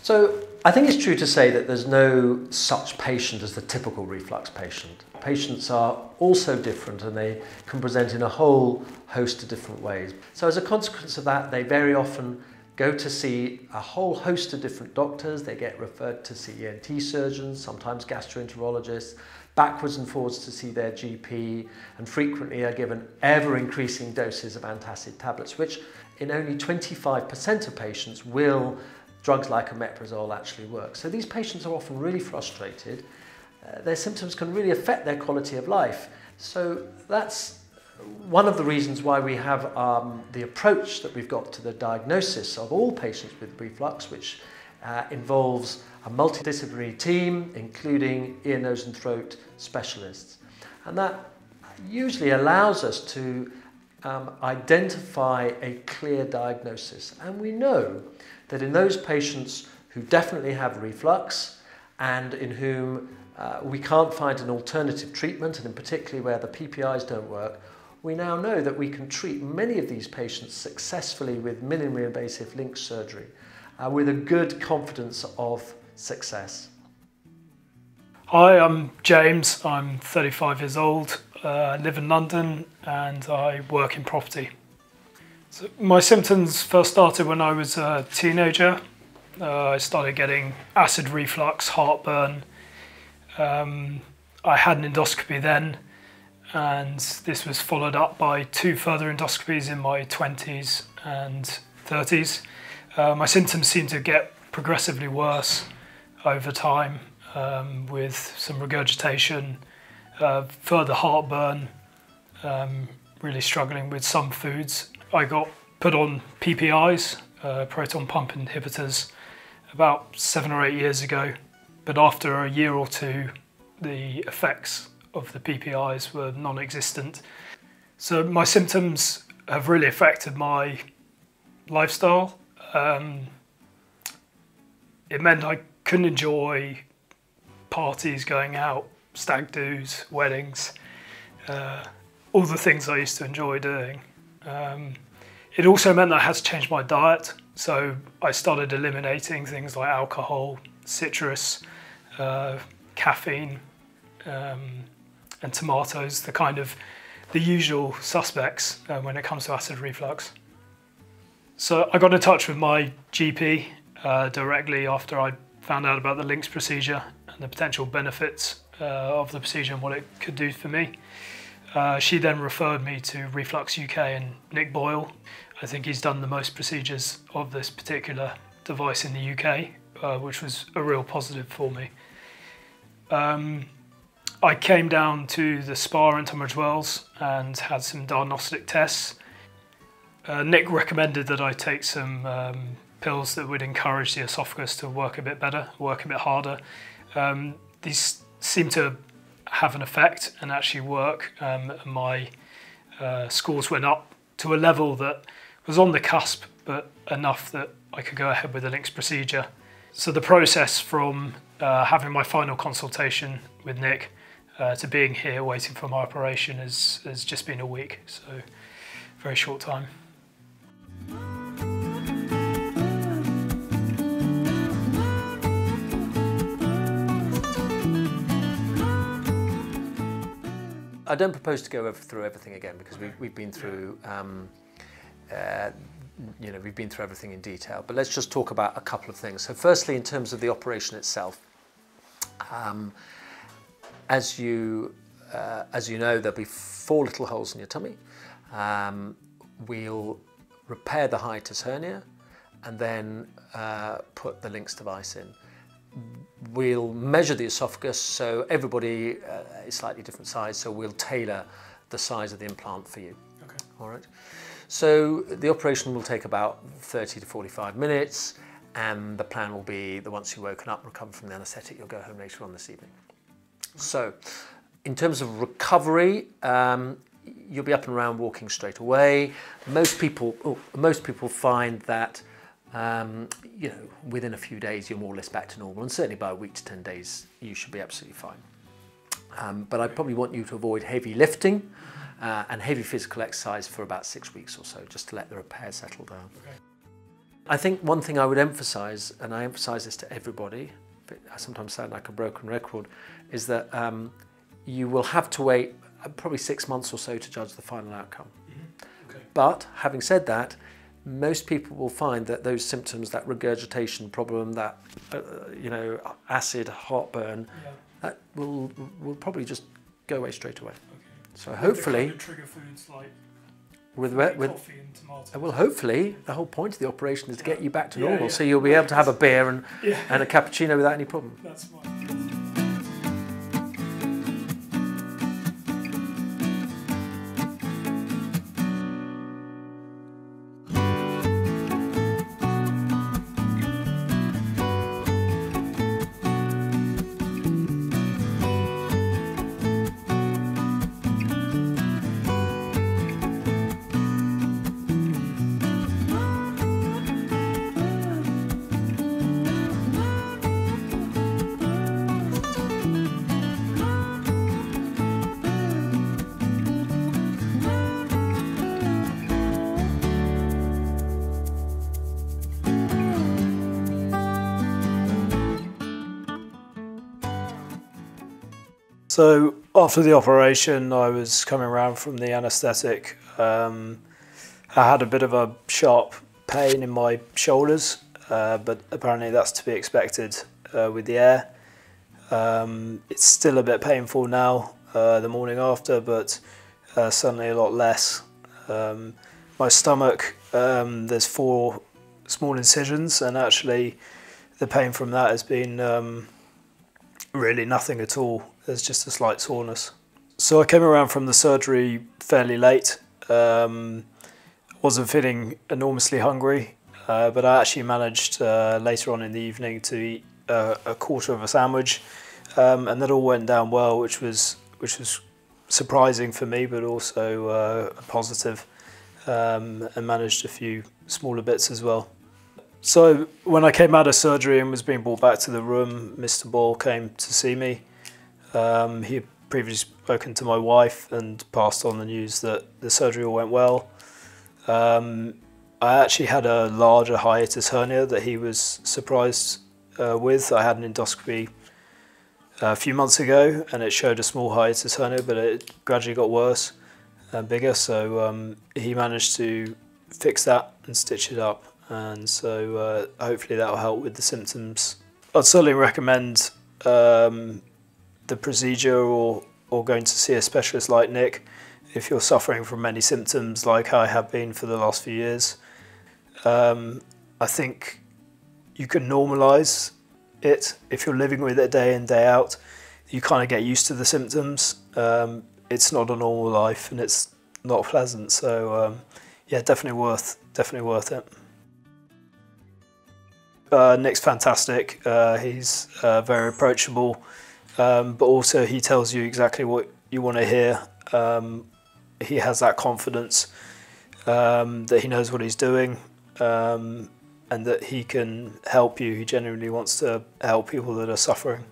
So I think it's true to say that there's no such patient as the typical reflux patient. Patients are also different and they can present in a whole host of different ways. So as a consequence of that, they very often go to see a whole host of different doctors. They get referred to see ENT surgeons, sometimes gastroenterologists, backwards and forwards to see their GP, and frequently are given ever-increasing doses of antacid tablets, which in only 25% of patients will drugs like omeprazole actually work. So these patients are often really frustrated. Their symptoms can really affect their quality of life. So that's one of the reasons why we have the approach that we've got to the diagnosis of all patients with reflux, which involves a multidisciplinary team, including ear, nose and throat specialists. And that usually allows us to identify a clear diagnosis. And we know that in those patients who definitely have reflux and in whom we can't find an alternative treatment, and in particularly where the PPIs don't work, we now know that we can treat many of these patients successfully with minimally invasive LINX surgery with a good confidence of success. Hi, I'm James. I'm 35 years old. I live in London and I work in property. So my symptoms first started when I was a teenager. I started getting acid reflux, heartburn. I had an endoscopy then, and this was followed up by 2 further endoscopies in my 20s and 30s. My symptoms seemed to get progressively worse over time, with some regurgitation, further heartburn, really struggling with some foods. I got put on PPIs, proton pump inhibitors, about 7 or 8 years ago, but after a year or two the effects of the PPIs were non-existent. So my symptoms have really affected my lifestyle. It meant I couldn't enjoy parties, going out, stag do's, weddings, all the things I used to enjoy doing. It also meant that I had to change my diet, so I started eliminating things like alcohol, citrus, caffeine, and tomatoes, the usual suspects when it comes to acid reflux. So I got in touch with my GP directly after I found out about the LINX procedure and the potential benefits of the procedure and what it could do for me. She then referred me to RefluxUK and Nick Boyle. I think he's done the most procedures of this particular device in the UK, which was a real positive for me. I came down to the spa in Tunbridge Wells and had some diagnostic tests. Nick recommended that I take some pills that would encourage the esophagus to work a bit better, work a bit harder. These seem to have an effect and actually work. My scores went up to a level that was on the cusp, but enough that I could go ahead with the LINX procedure. So the process from having my final consultation with Nick to being here waiting for my operation has just been a week, so very short time. I don't propose to go through everything again because we've been through, we've been through everything in detail. But let's just talk about a couple of things. So, firstly, in terms of the operation itself, as you know, there'll be 4 little holes in your tummy. We'll repair the hiatus hernia and then put the LINX device in. We'll measure the esophagus, so everybody is slightly different size, so we'll tailor the size of the implant for you. Okay. All right. So the operation will take about 30 to 45 minutes, and the plan will be that once you've woken up, recover from the anaesthetic, you'll go home later on this evening. So in terms of recovery, you'll be up and around walking straight away. Most people find that within a few days you're more or less back to normal, and certainly by a week to 10 days you should be absolutely fine. But I probably want you to avoid heavy lifting and heavy physical exercise for about 6 weeks or so, just to let the repair settle down. Okay. I think one thing I would emphasise, and I emphasise this to everybody, but I sometimes sound like a broken record, is that you will have to wait probably 6 months or so to judge the final outcome. Okay. But having said that, most people will find that those symptoms, that regurgitation problem, that acid heartburn, that will probably just go away straight away. Okay. So hopefully, the kind of trigger foods like with coffee and tomatoes. well, hopefully the whole point of the operation is to get you back to normal, Yeah. so you'll be able to have a beer and a cappuccino without any problem. That's fine. So after the operation, I was coming around from the anaesthetic. I had a bit of a sharp pain in my shoulders, but apparently that's to be expected with the air. It's still a bit painful now, the morning after, but certainly a lot less. My stomach, there's 4 small incisions, and actually the pain from that has been really nothing at all. There's just a slight soreness. So I came around from the surgery fairly late. Wasn't feeling enormously hungry, but I actually managed later on in the evening to eat a quarter of a sandwich, and that all went down well, which was surprising for me, but also positive, and managed a few smaller bits as well. So when I came out of surgery and was being brought back to the room, Mr. Boyle came to see me. He had previously spoken to my wife and passed on the news that the surgery all went well. I actually had a larger hiatus hernia that he was surprised with. I had an endoscopy a few months ago and it showed a small hiatus hernia, but it gradually got worse and bigger, so he managed to fix that and stitch it up, and so hopefully that will help with the symptoms. I'd certainly recommend the procedure or going to see a specialist like Nick if you're suffering from many symptoms like I have been for the last few years. I think you can normalise it. If you're living with it day in, day out, you kind of get used to the symptoms. It's not a normal life and it's not pleasant, so yeah, definitely worth it. Nick's fantastic. He's very approachable. But also he tells you exactly what you want to hear. He has that confidence that he knows what he's doing, and that he can help you. He genuinely wants to help people that are suffering.